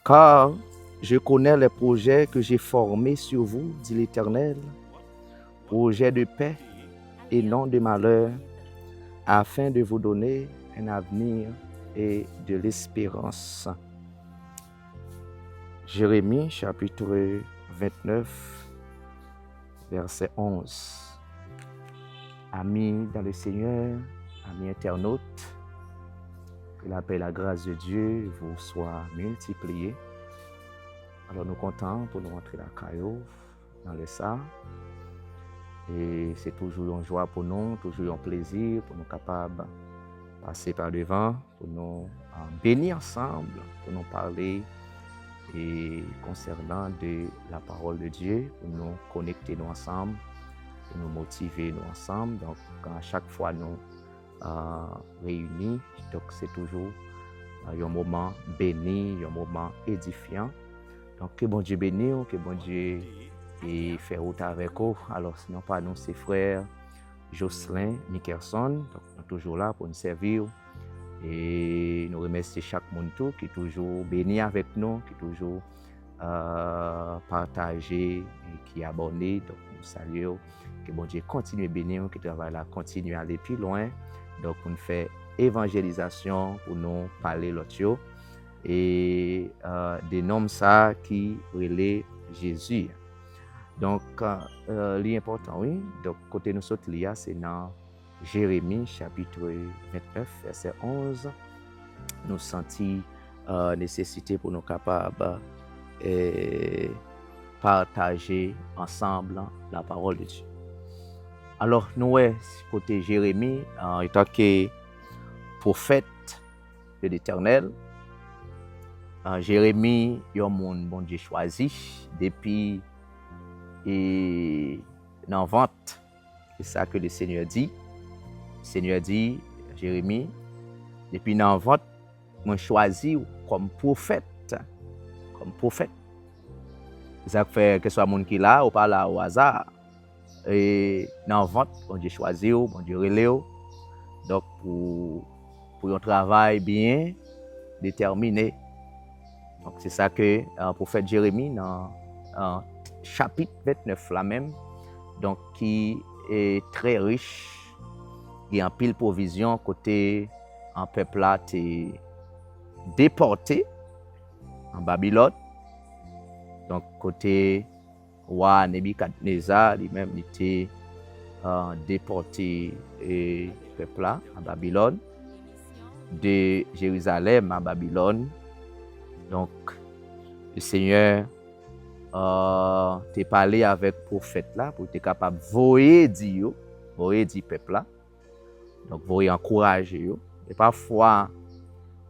Car je connais les projets que j'ai formés sur vous, dit l'Éternel, projets de paix et non de malheur, afin de vous donner un avenir et de l'espérance. Jérémie chapitre 29, verset 11. Amis dans le Seigneur, amis internautes, que la paix et la grâce de Dieu vous soient multipliées. Alors nous comptons pour nous rentrer la caillou dans le ça. Et c'est toujours une joie pour nous, toujours un plaisir pour nous capables de passer par devant, pour nous bénir ensemble, pour nous parler et concernant de la parole de Dieu, pour nous connecter nous ensemble, pour nous motiver nous ensemble. Donc à chaque fois nous réunis, donc c'est toujours un moment béni, un moment édifiant. Donc que bon Dieu bénisse, que bon Dieu et faire route avec vous. Alors sinon pas nous, c'est frère Jocelyn Nickerson, donc nous sommes toujours là pour nous servir. Et nous remercions chaque monde qui est toujours béni avec nous, qui est toujours partagé et qui est abonné. Donc nous saluons, que bon Dieu continue à bénir, que le travail là continue à aller plus loin. Donc pour nous faire évangélisation, pour nous parler l'autre et des noms ça qui relaient Jésus. Donc l'important, oui, donc côté nous sommes là, c'est dans Jérémie chapitre 29, verset 11. Nous sentons nécessité pour nous capables de partager ensemble la parole de Dieu. Alors nous, côté Jérémie, étant que prophète de l'Éternel, Jérémie, il y a un monde bon Dieu choisi depuis et dans vente. C'est ça que le Seigneur dit. Le Seigneur dit, Jérémie, depuis dans vente, moi choisi comme prophète. Comme prophète. C'est ça que fait que ce soit monde qui là ou pas là au hasard. Et dans vente, bon Dieu choisi, bon Dieu relève. Donc pour un travail bien déterminé. Donc c'est ça que le prophète Jérémie dans chapitre 29 là même, donc qui est très riche, il y a un pile provision côté un peuple là est déporté en Babylone. Donc côté roi Nebuchadnezzar lui-même était déporté et peuple là en Babylone, de Jérusalem à Babylone. Donc le Seigneur t'es parlé avec le prophète là pour être capable de voyer Dieu peuple là. Donc voyer encourager yo. Et parfois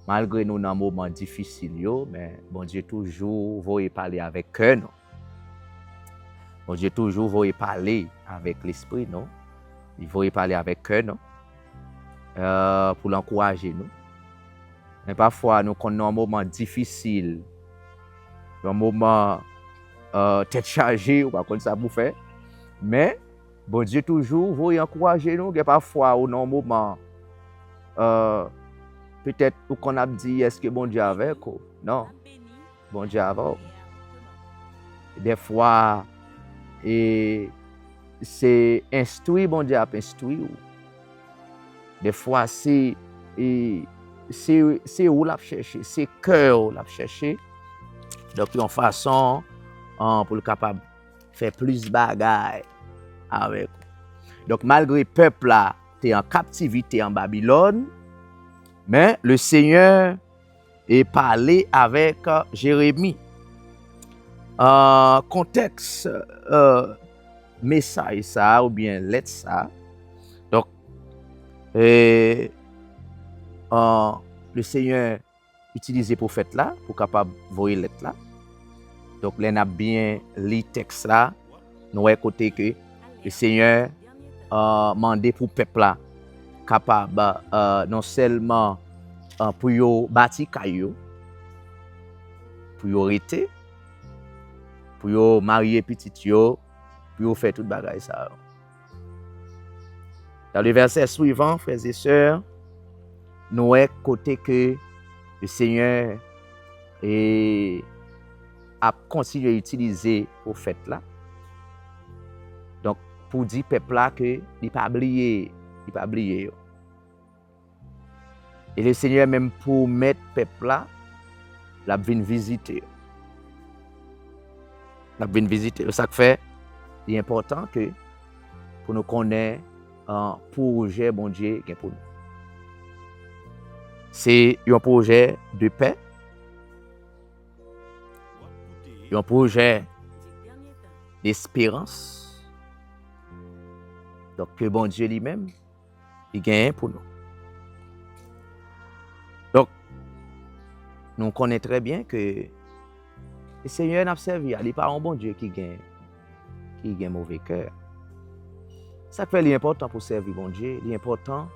malgré nous dans moment difficile yo, mais bon Dieu toujours voyer parler avec cœur non. Bon Dieu toujours voyer parler avec l'esprit non. Il voyer parler avec cœur non. Pour l'encourager nous. Mais parfois nous quand un moment difficile, un moment tête chargée ou pas comme ça pour faire, mais bon Dieu toujours veut encourager nous. Parfois au moment peut-être qu'on a dit est-ce que bon Dieu avec ou non, bon Dieu avec. Des fois et c'est instruire bon Dieu a instruire. Des fois c'est où l'a chercher, c'est cœur l'a chercher. Donc une façon pour le capable faire plus bagaille avec. Donc malgré le peuple là est en captivité en Babylone, mais le Seigneur est parlé avec Jérémie. Contexte message ça ou bien lettre ça. Donc le Seigneur utilise le prophète là pour capable voyer lettre là. Donc, là, on a bien lu texte là, nous voyons côté que le Seigneur mandé pour le peuple là, capable non seulement pour yo bâtir caillou, pour yo rester, pour yo marier petit yo, pour yo faire tout bagaille ça. Dans le verset suivant, frères et sœurs, nous voyons côté que le Seigneur et a continué à utiliser prophète là. Donc pour dire peuple là que il pas oublié, Et le Seigneur même pour mettre peuple là, l'a vinn visiter. C'est ça que fait, il est important que pour nous connaître un projet bon Dieu qui est pour nous. C'est un projet de paix, un projet d'espérance. Donc que bon Dieu lui-même, il gagne pour nous. Donc, nous connaissons très bien que le Seigneur n'a pas servi, il n'est pas un bon Dieu qui gagne mauvais cœur. Ça fait l'important pour servir bon Dieu, l'important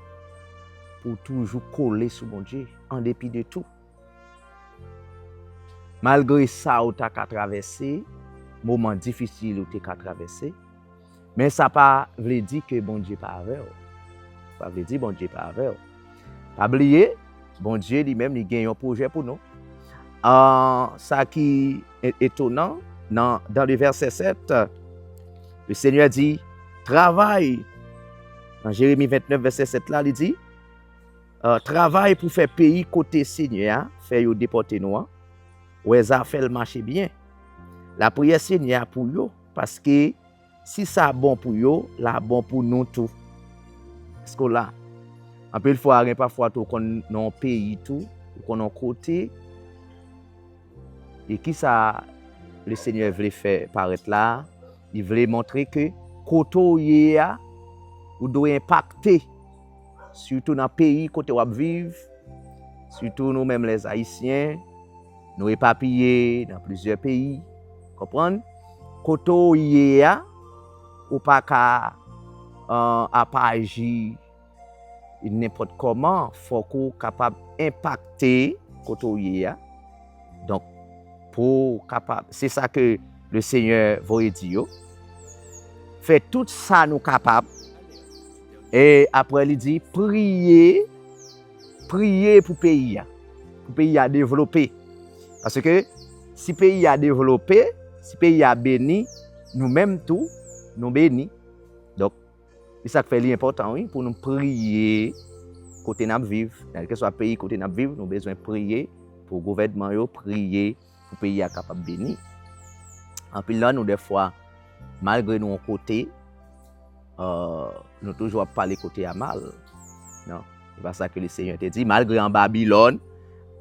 pour toujours coller sur bon Dieu, en dépit de tout. Malgré ça, ou t'as qu'à traverser, moment difficile ou t'as qu'à traverser, mais ça pas veut dire que bon Dieu pas avec. Ça veut dire bon Dieu pas avec. Pas oublier, bon Dieu lui-même il gagne un projet pour nous. Ça qui est étonnant, dans le verset 7, le Seigneur dit, travaille. Dans Jérémie 29, verset 7 là, il dit, travaille pour faire pays côté Seigneur, faire yo déporter nous. Ouais, ça fait le marché bien. La prière Seigneur pour yo, parce que si ça bon pour yo, là bon pour nous tout. Parce que là, un peu de fois, parfois, qu'on a un pays tout, qu'on a un côté, et qui ça, le Seigneur voulait faire paraître là, il voulait montrer que côté ou doit impacter, surtout dans le pays côté où on vit, surtout nous-mêmes les Haïtiens, nous éparpillés dans plusieurs pays, comprenez? Côté ou pas qu'à agir n'importe comment, faut qu'on capable impacter côté. Donc pour capable, c'est ça que le Seigneur veut dire. Fait tout ça nous capable. Et après il dit prier pour pays à développer. Parce que si pays a développé, si pays a béni, nous-mêmes tout nous bénis. Donc c'est ça qui fait l'important, oui, pour nous prier côté nous vivre, quel que soit le pays côté nous vivre, nous avons besoin de prier pour le gouvernement, prier pour le pays à capable béni. En plus là, nous des fois, malgré nous côté, nous toujours parler côté à mal. Non, c'est pas ça que le Seigneur te dit. Malgré en Babylone,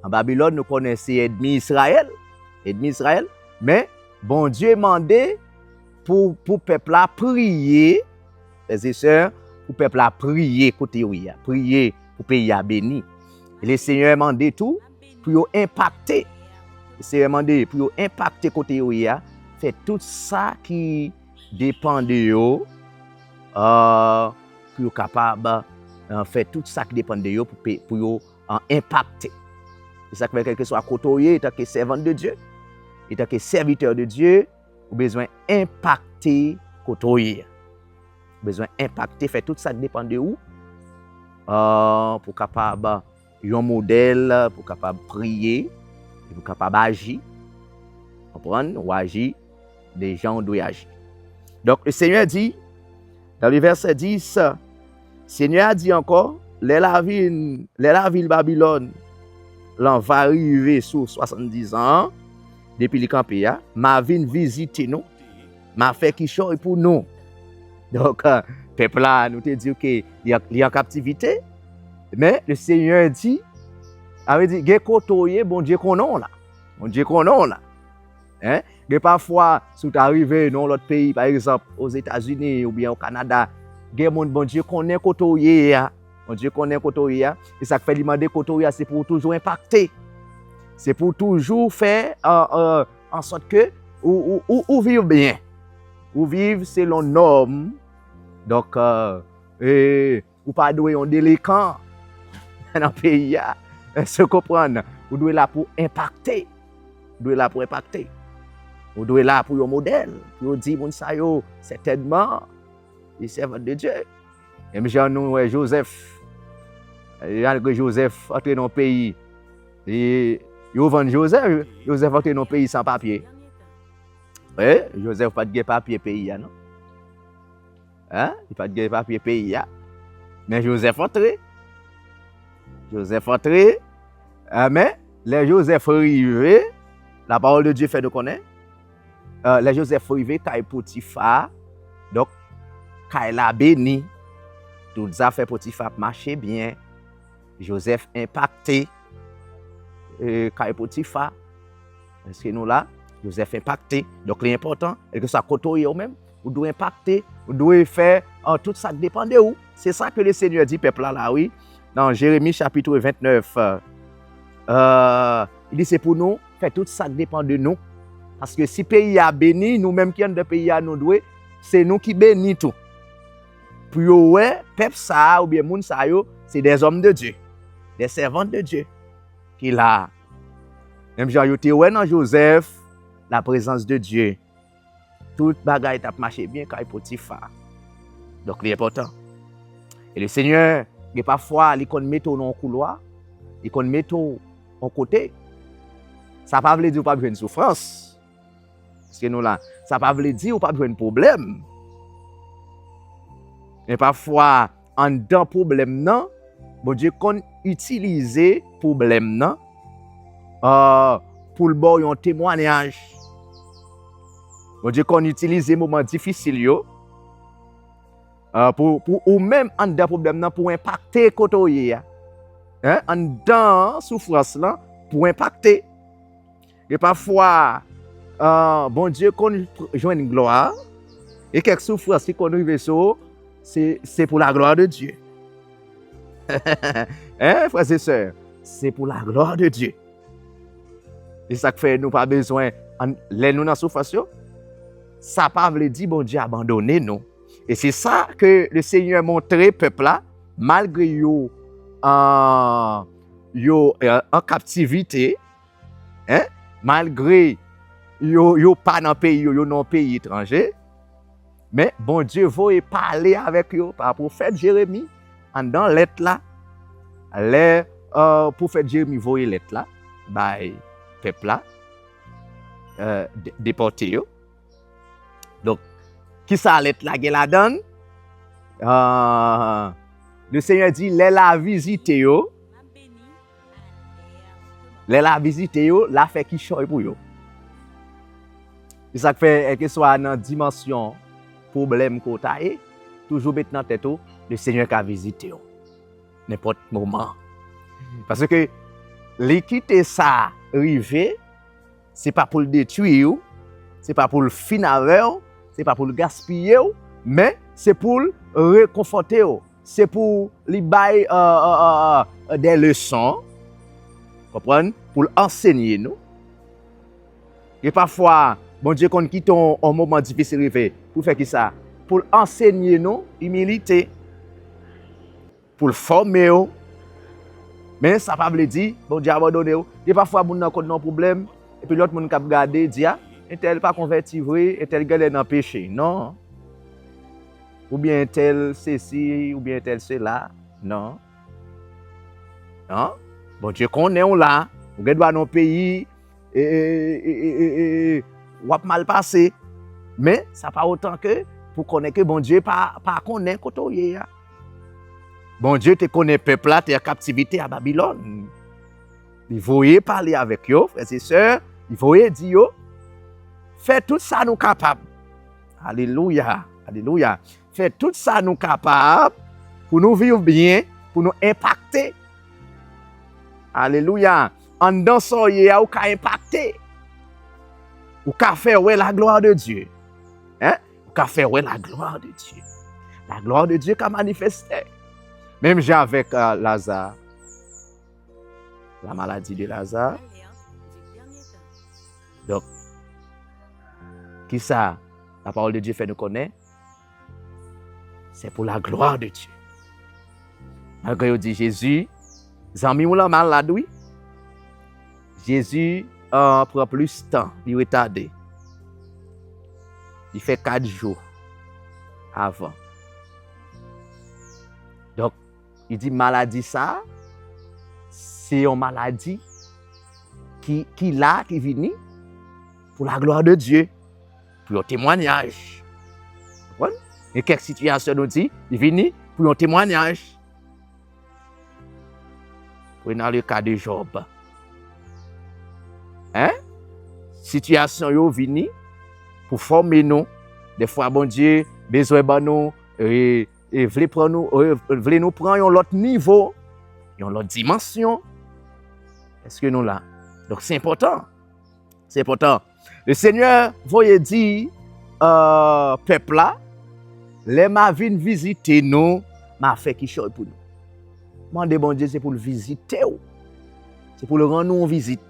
nous connaissons ennemi Israël, mais bon Dieu demandé pour peuple là prier, frères et sœurs, pour peuple là prier côté prier pour pays à béni. Et le Seigneur demandé tout pour impacter. Le Seigneur demandé pour impacter côté fait tout ça qui dépend de eux pour capable faire tout ça qui dépend de eux pour impacter. C'est ça que quel que soit côté, tant que servant de Dieu, et tant que serviteur de Dieu, vous avez besoin d'impacter côté. Besoin d'impacter, faire tout ça qui dépend de vous pour capable un modèle, pour capable prier, pour capable agir. Comprendre ou agir, les gens doivent agir. Donc le Seigneur dit, dans le verset 10, le Seigneur dit encore, la ville Babylone, l'on va arriver sur 70 ans, depuis le campé, m'a venu visiter nous, m'a fait qui chose pour nous. Donc, peuple là, nous te dit qu'il y a en captivité, mais le Seigneur dit, avait dit, il y a bon Dieu qu'on a là. Bon Dieu qu'on a là. Hein? Et parfois, si tu arrives dans l'autre pays, par exemple, aux États-Unis ou bien au Canada, il y a bon Dieu qu'on est côté. Bon Dieu qu'on est côté. Et ça fait demander côté, c'est pour toujours impacter. C'est pour toujours faire en sorte que ou vivre bien. Ou vivre selon normes. Donc, ou pas doué un délinquant dans le pays. Se comprendre. Vous devez là pour impacter. Vous devez là pour impacter. Vous devez là pour un modèle. Pour dire, mon sayo, certainement, il servent de Dieu. Et nous, Joseph. Joseph entré dans le pays. Et Ils vendent Joseph. Joseph entre dans le pays sans papier. Oui, Joseph pas de papier pays, non? Hein? Il pas de papier pays. Mais Joseph entre. Joseph entre. Mais les Joseph arrivés, la parole de Dieu fait de connaître. Les Joseph arrivés, quand Potiphar, donc, quand il a béni, tout ça fait Potiphar marcher bien. Joseph impacté. Quand Potiphar, est-ce que nous là, Joseph impacté. Donc, l'important, est que ça côtoie au même. Vous devez impacter, vous devez faire tout ça dépend de où. C'est ça que le Seigneur dit, peuple là, oui. Dans Jérémie chapitre 29, il dit c'est pour nous, faire tout ça dépend de nous. Parce que si le pays a béni, nous-mêmes qui sommes de pays à nous doués, c'est nous qui bénissons tout. Puis ouais, peuple ça ou bien moun ça yo, c'est des hommes de Dieu, des servants de Dieu qui là. Même Jean yoté ouais dans Joseph, la présence de Dieu. Toute bagaille t'a marché bien quand Potiphar. Donc l'important. Et le Seigneur, il parfois il qu'on met dans le couloir, il qu'on met en côté. Ça pas veut dire pas besoin de souffrance. Parce que nous là, ça pas veut dire pas besoin de problème. Mais parfois en dedans problème non, bon Dieu qu'on utiliser problème non pour le bon un témoignage. Bon Dieu qu'on utilise les moments difficiles yo pour ou même en dedans problème non pour impacter côté hein en dedans souffrance là pour impacter. Et parfois bon Dieu qu'on joint une gloire et quelques souffrances qui qu'on arrive sur c'est pour la gloire de Dieu. Hein frères et sœurs, c'est pour la gloire de Dieu. Et ça fait nous pas besoin les nous dans souffrance. Ça pas veut dire bon Dieu abandonner nous. Et c'est ça que le Seigneur montrait peuple là malgré yo en captivité, hein, malgré yo pas dans pays yo dans pays étranger, mais bon Dieu veut parler avec yo par prophète Jérémie en dans lettre là. Les prophète Jérémie voyait lettre là by peuple là déporté yo. Donc qui ça lettre là la donne le Seigneur dit les la visiter yo. Les la visiter yo, la fait qui choy pour yo. Et ça fait que soit dans dimension problème qu'on a toujours mettre dans tête le Seigneur qui a visité n'importe moment. Parce que l'équité ça arrivé, c'est pas pour le détruire, c'est pas pour le finir, c'est pas pour le gaspiller, mais c'est pour le réconforter, c'est pour lui bailler des leçons. Comprenez? Pour enseigner nous. Et parfois, bon Dieu, qu'on quitte un moment difficile, pour faire qui ça? Pour enseigner nous, humilité. Pour former nous. Mais ça ne veut pas dire, bon Dieu, abandonner nous. Et parfois, on a un problème, et puis l'autre, on a regardé, dit, est-elle pas converti vrai, est-elle gagne dans le péché? Non. Ou bien est-elle ceci, ou bien est-elle cela? Non. Non. Bon Dieu connaît on là, on doit dans nos pays ou mal passé. Mais ça pas autant que pour connaître que bon Dieu pas connaît côté. Bon Dieu te connaît peuple là, tu es en captivité à Babylone. Il voyait parler avec eux, frères et sœurs, il voyait dire yo, fais tout ça nous capable. Alléluia, alléluia. Fais tout ça nous capable pour nous vivre bien, pour nous impacter. Alléluia. En dansant, il y a impacté. Ou qu'a faire ouais la gloire de Dieu. Hein? Ou qu'a faire ouais la gloire de Dieu. La gloire de Dieu qu'a manifesté. Même j'ai avec Lazare. La maladie de Lazare. Donc, qui ça? La parole de Dieu fait nous connaître. C'est pour la gloire de Dieu. Malgré dit Jésus, Zami ou la malade, oui. Jésus prend plus de temps, il retardé. Il fait 4 jours avant. Donc, il dit maladie ça, c'est une maladie qui vini pour la gloire de Dieu, pour un témoignage. Et quelques situations nous dit, il vini pour un témoignage. Prenons le cas de Job. Situation yo vini pour former nous. Des fois, bon Dieu, besoin de nous, et voulez nous prendre à un autre niveau, à une autre dimension. Est-ce que nous là? Donc c'est important. C'est important. Le Seigneur voyait dire, peuple là, les m'a vinn visiter nous, m'a fait qui chose pour nous. Mandez bon Dieu, c'est pour le visiter. C'est pour le rendre nous en visite.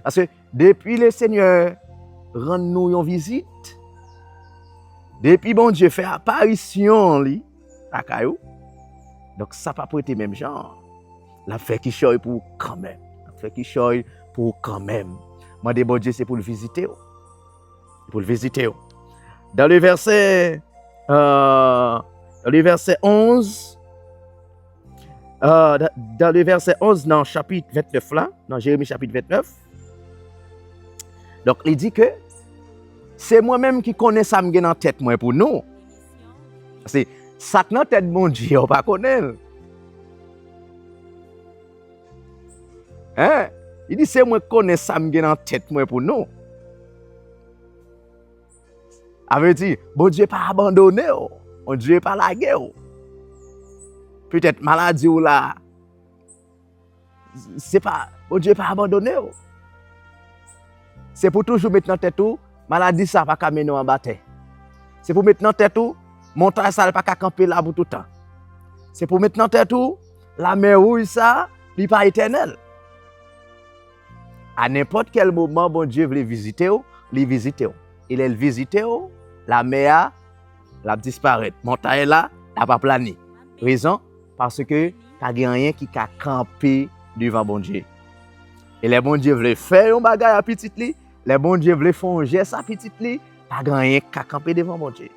Parce que depuis le Seigneur rend nous en visite, depuis bon Dieu fait apparition li, à Caillou, donc ça pas pour être même genre. La fait qui chose pour quand même. La fait qui chose pour quand même. Mandez bon Dieu, c'est pour le visiter. Pour le visiter. Dans le verset 11, dans le verset 11, dans le chapitre 29, là, dans Jérémie chapitre 29, donc il dit que c'est moi-même qui connais ça me dans tête moi pour nous. C'est ça que dans tête mon Dieu, on pas connaît. Il dit c'est moi qui connais ça me dans tête moi pour nous. Avait dit bon Dieu pas abandonné, bon Dieu pas lagué. Peut-être maladie ou là. C'est pas bon Dieu pas abandonné. C'est pour toujours mettre dans tête tout, maladie ça pas qu'à mener en bataille. C'est pour mettre dans tête tout, montagne ça pas qu'à camper là pour tout le temps. C'est pour mettre dans tête tout, la mer rouge ça, il pas éternel. À n'importe quel moment bon Dieu veut visiter, il visite. Il est visité, la mer la disparaît. Montagne là, n'a pas plané. Raison parce que pas rien qui a campé devant bon Dieu. Et les bon Dieu veulent faire un bagage à petit li, les bon Dieu veulent faire un geste à petit li, pas rien qui a campé devant bon Dieu.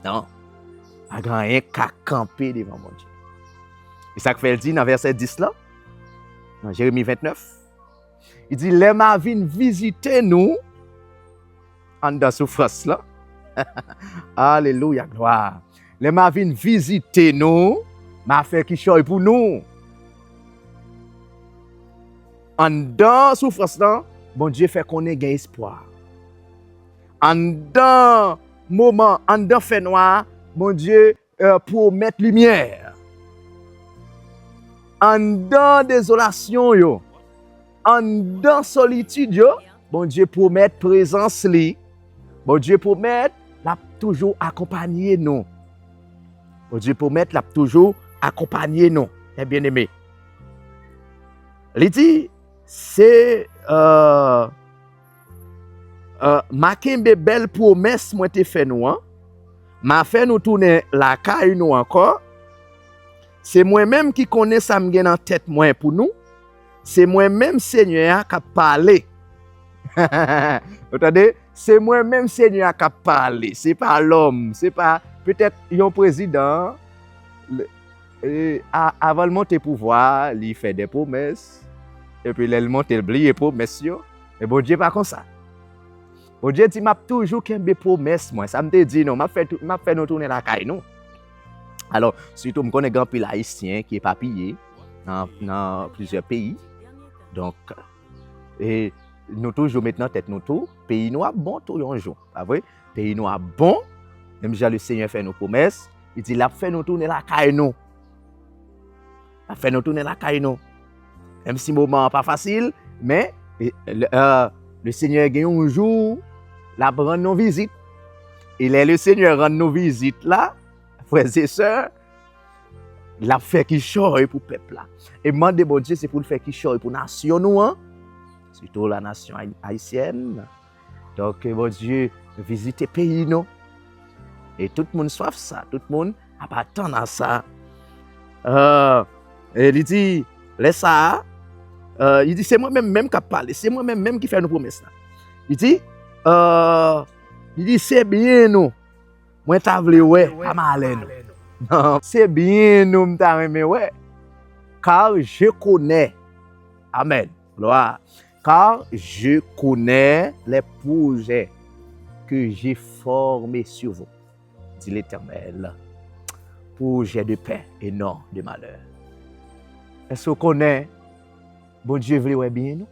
Non. Pas rien qui a campé devant bon Dieu. Et ça que fait dit dans verset 10 là, dans Jérémie 29, il dit les m'a vinn visiter nous en dans souffrance là. Alléluia, gloire. Les m'a vinn visiter nous, m'a fait qui chose pour nous. En dans souffrance là, bon Dieu fait qu'on ait espoir. En dans moment, en dans fait noir, bon Dieu pour mettre lumière. En dans désolation yo, en dans solitude yo, bon Dieu pour mettre présence li. Bon Dieu pour mettre l'a toujours accompagner nous. Bon Dieu pour mettre l'a toujours accompagner nous. Eh bien aimé. Il dit c'est ma kembe belle promesse moi te fait nous, m'a fait nous tourner la caille nous encore. C'est moi-même qui connais ça me gen en tête moi pour nous. C'est moi-même Seigneur qui a parlé. Vous entendez? C'est moi-même Seigneur qui a parlé. C'est pas l'homme, c'est pas peut-être un président avant de monter pouvoir, il fait des promesses. Et puis, il monte, il oublie les promesses. Mais bon Dieu, pas comme ça. Bon Dieu dit, m'a toujours qu'un des promesses, moi. Ça me dit, non, m'a fait nous tourner la caille, non. Alors, surtout, je connais grand pile haïtien qui est papillé dans plusieurs pays. Donc, et nous toujours maintenant, tête nous tout, pays nous a bon tout un jour. Pas vrai? Pays nous a bon, même déjà le Seigneur fait nos promesses. Il dit, il a fait nous tourner la caille, non. Il a fait nous tourner la caille, non. Même si le moment n'est pas facile, mais le Seigneur gagne un jour, la rend nos visites. Et le Seigneur rend nos visites là, frères et sœurs, la fait qui choye pour le peuple là. Et demander bon Dieu, c'est pour le faire qui choye pour la nation nous, hein? Surtout la nation haïtienne. Donc, bon Dieu, visiter le pays nous. Et tout le monde soif ça, tout le monde a pas attendre à ça. Et il dit, laisse ça. Il dit, c'est moi-même qui parle, c'est moi-même qui fait nos promesses là. Il dit, c'est bien nous. Moi, t'as voulu, ouais, pas mal nous. Non, c'est bien nous, m'ta aimé, ouais. Car je connais. Amen. Gloire. car je connais les projets que j'ai formés sur vous, dit l'Éternel. Projet de paix et non de malheur. Est-ce qu'on connaît, bon Dieu veut bien nous?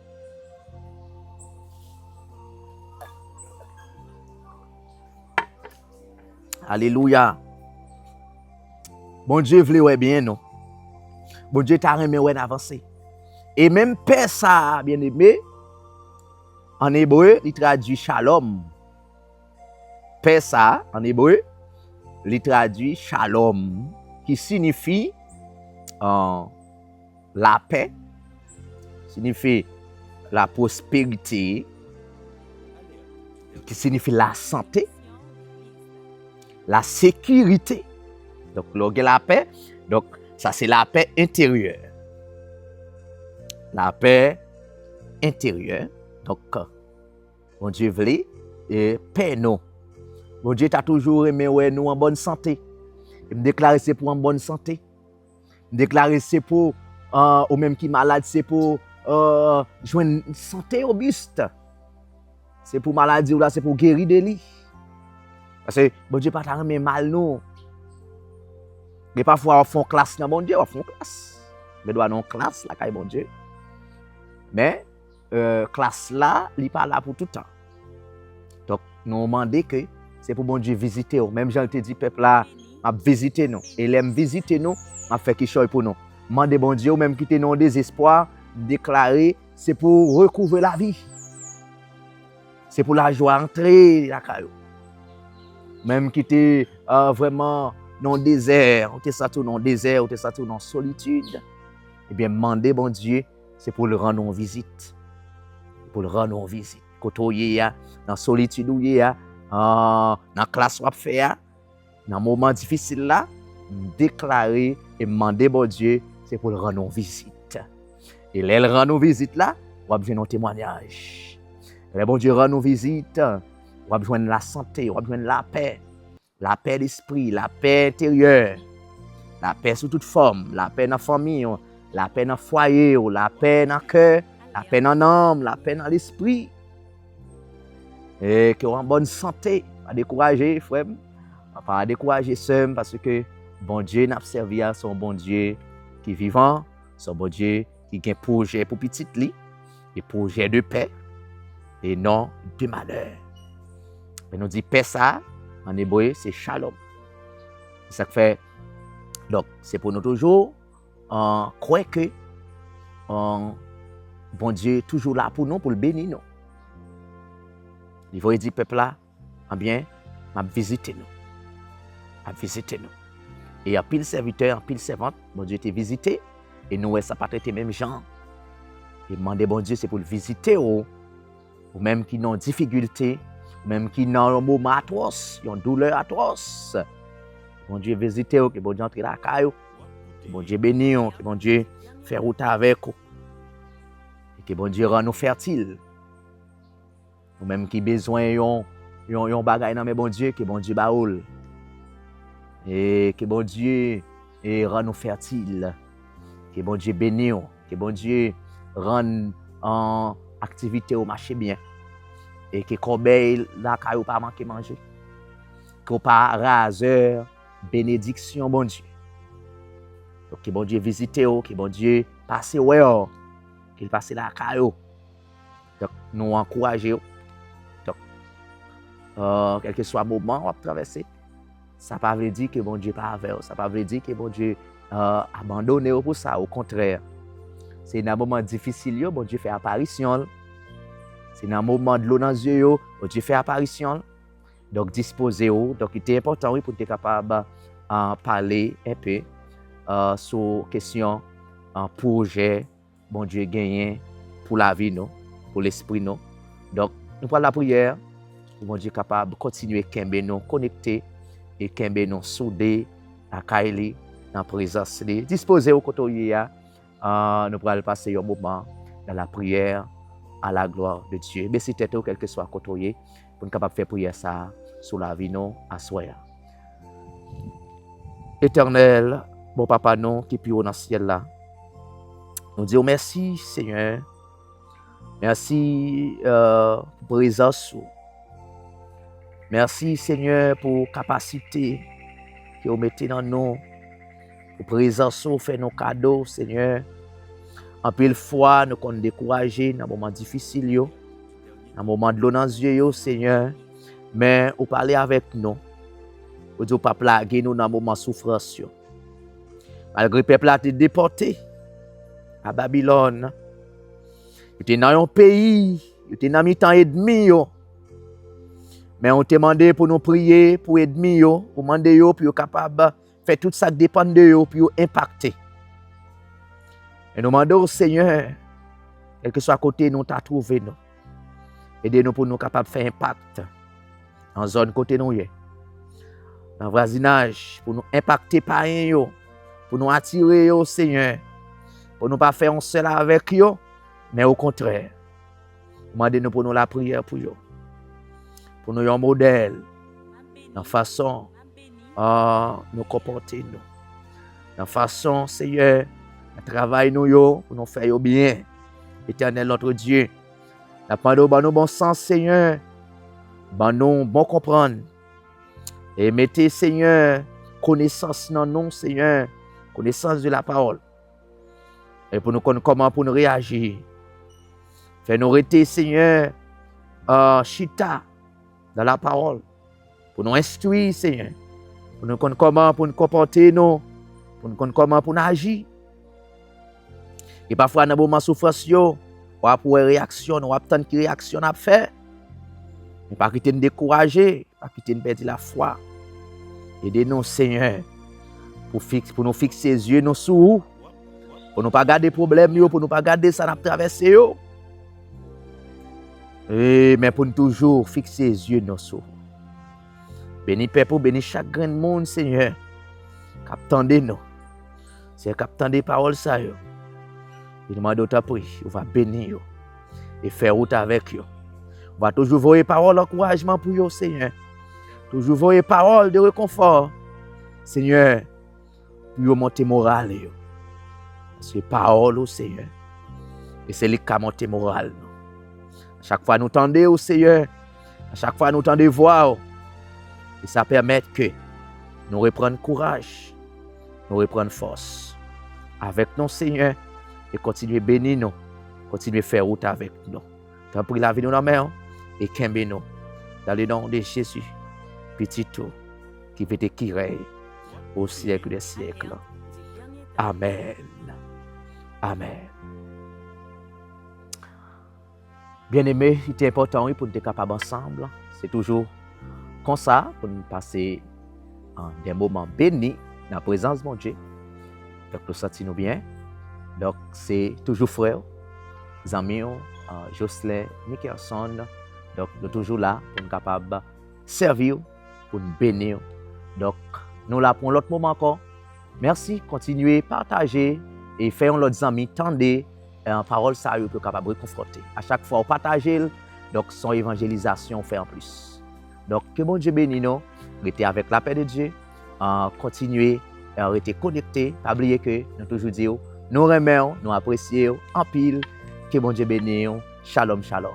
Alléluia. Bon Dieu veut bien nous. Bon Dieu t'a remis ouais avancer. Et même paix ça, bien aimé, en hébreu, il traduit shalom. Paix ça, en hébreu, il traduit shalom, qui signifie la paix, signifie la prospérité, qui signifie la santé, la sécurité. Donc, la paix, donc ça c'est la paix intérieure. La paix intérieure. Donc, bon Dieu voulait, et paix nous. Bon Dieu t'a toujours aimé nous en bonne santé. Il me déclare c'est pour en bonne santé. Il me déclare c'est pour, ou même qui malade, c'est pour jouer une santé robuste. C'est pour maladie ou là, c'est pour guérir de lui. Parce que bon Dieu pas t'a aimé mal nous. Mais parfois on fait classe dans bon Dieu, on fait classe. Mais doit non classe là caille bon Dieu. Mais classe là, il n'est pas là pour tout le temps. Donc nous demandons que c'est pour bon Dieu visiter. Même Jean te dit peuple là, m'a visiter nous. Et l'aime visiter nous, m'a fait quelque chose pour nous. Demandez bon Dieu même quitter non désespoir, déclarer c'est pour recouvrir la vie. C'est pour la joie entrer la caillou. Même quitter vraiment dans le désert, ou t'es ça tout dans le désert, ou t'es ça tout dans la solitude. Eh bien, demander bon Dieu, c'est pour le rendre en visite. Pour le rendre en visite. Quand on y est, dans la solitude, où il est, dans la classe où on fait, dans le moment difficile là, déclarer et demander bon Dieu, c'est pour le rendre en visite. Et là, le rendre en visite là, on va besoin d'un témoignage. Et là, bon Dieu rend nos visites, on va besoin de la santé, on va besoin de la paix d'esprit, la paix intérieure, la paix sous toute forme, la paix dans la famille, la paix dans le foyer, la paix dans le cœur, la paix dans l'âme, la paix dans l'esprit. Et qu'on en bonne santé, pas décourager, frère, pas décourager seul, parce que bon Dieu n'a servi à son bon Dieu qui est vivant, son bon Dieu qui a un projet pour petit lit, et projet de paix et non de malheur. Mais nous dit paix ça, en hébreu, c'est shalom. C'est ça que fait. Donc, c'est pour nous toujours croire que bon Dieu est toujours là pour nous, pour le bénir nous. Il va dire, peuple là, eh bien, m'a visité nous. M'a visité nous. Et en pile serviteur, en pile servante, bon Dieu t'a visité. Et nous, ça pas été même gens. Et demander bon Dieu, c'est pour le visiter ou même qui ont difficulté, même qui ont un moment atroce, une douleur atroce. Bon Dieu visiter, que bon Dieu entre la caillou, que bon Dieu bénisse, que bon Dieu fait route avec vous. Et que bon Dieu rend nous fertiles. Ou même qui besoin yon bagay dans mes bon Dieu, que bon Dieu baoul. Et que bon Dieu rend nous fertiles. Que bon Dieu bénisse, que bon Dieu rend en activité au marché bien. Et que corbeille la caillou pas manquer manger. Que pas raseur, bénédiction bon Dieu. Donc que bon Dieu visite, que bon Dieu passe ouais, qu'il passe la caillou. Donc nous encourager. Donc quel que soit le moment on va traverser, ça ne veut pas dire que bon Dieu pas avec vous, ça ne veut pas dire que bon Dieu abandonné pour ça, au contraire. C'est dans un moment difficile, bon Dieu fait apparition. C'est dans un moment de l'eau dans les yeux, bon Dieu fait apparition. Donc disposez-vous. Donc il est important pour être capable de parler un peu sur question projet bon Dieu gagné pour la vie nous, pour l'esprit nous. Donc nous prenons la prière pour bon Dieu capable de continuer à nous connecter et kembe nous soudés à Kaili dans la présence. Disposez-vous côté nous pourrons passer un moment dans la prière à la gloire de Dieu. Mais si tête quel que soit côté pour nous capable faire prière ça sur la vie nous à soi. Éternel, bon papa nous qui est dans le ciel là. Nous disons merci Seigneur Merci pour présence. Merci Seigneur pour capacité que vous mettez dans nous. Pour présence, fait nos cadeaux, Seigneur. En pile fois, nous sommes découragés dans les moments difficiles, dans les moments de l'eau dans les yeux, Seigneur. Mais vous parlez avec nous. Vous dites pas plaguer nous dans les moments de souffrance. Malgré le peuple a été déporté à Babylone. Il était dans un pays, il était dans un temps ennemi. Mais on te demandé pour nous prier pour ennemis, pour demander pour être capable de faire tout ça qui dépend de eux, pour impacter. Et nous demandons au Seigneur, quel que soit côté nous t'a trouvé nous. Aidez-nous pour nous capables de faire impact dans la zone côté nous. Dans le voisinage, pour nous impacter par eux, pour nous attirer au Seigneur, pour nous pas faire un seul avec eux, mais au contraire, demandez-nous pour nous la prière pour eux. Pour nous un modèle, dans la façon nous comporter nous. Dans la façon, Seigneur, de travailler nous pour nous faire bien. Éternel notre Dieu. Nous demandons nous bon sens, Seigneur. Nous bon comprendre. Et mettez, Seigneur, connaissance dans nous, Seigneur. Connaissance de la parole. Et pour nous connaître comment pour nous réagir. Fais-nous rester, Seigneur, chita dans la parole. Pour nous instruire, Seigneur. Pour nous connaître comment pour nous comporter, nous. Pour nous connaître comment pour nous agir. Et parfois, dans les moments de souffrance, on va pour une réaction, on va attendre que réaction à faire. Mais pas quitter nous décourager, pas quitter nous perdre la foi. Aidez-nous, Seigneur, pour nous fixer les yeux sur vous. Pour ne pas garder des problèmes, pour ne pas garder ça à traverser. Mais pour nous toujours fixer les yeux sur vous. Bénis Père, bénis chaque grand monde, Seigneur. Captendez nous. C'est captendez paroles ça. Il demande d'autres prix. On va bénir et faire route avec eux. On va toujours voir paroles d'encouragement pour eux, Seigneur. Toujours voir paroles de réconfort, Seigneur, pour monter moral. C'est parole au Seigneur. Et c'est lui qui a monté moral. À chaque fois nous tendez au Seigneur. À chaque fois nous tendez voir. Et ça permet que nous reprenions courage. Nous reprenions force. Avec nous, Seigneur. Et continuer à bénir nous. Continuer à faire route avec nous. Tant pour la vie de nos mères. Et qu'aime nous. Dans le nom de Jésus. Petit tout. Qui peut t'écrire au siècle des siècles. Amen. Amen. Bien-aimés, il est important pour nous être capables ensemble. C'est toujours comme ça pour nous passer des moments bénis dans la présence de mon Dieu. Donc, nous sentons bien. Donc, c'est toujours frère, amis, Jocelyn, Nickerson. Donc, nous sommes toujours là pour nous capables de servir, pour nous bénir. Donc, nous là pour l'autre moment encore. Merci, continuez, partagez et faisons l'autre amis, tendez en parole sérieuse pour capable de réconforter. À chaque fois, on partage, donc son évangélisation fait en plus. Donc, que bon Dieu bénisse nous, restez avec la paix de Dieu, continuez à rester connectés. Pas oublier que nous toujours disons, nous remercions, nous apprécions en pile. Que bon Dieu bénisse. Shalom, shalom.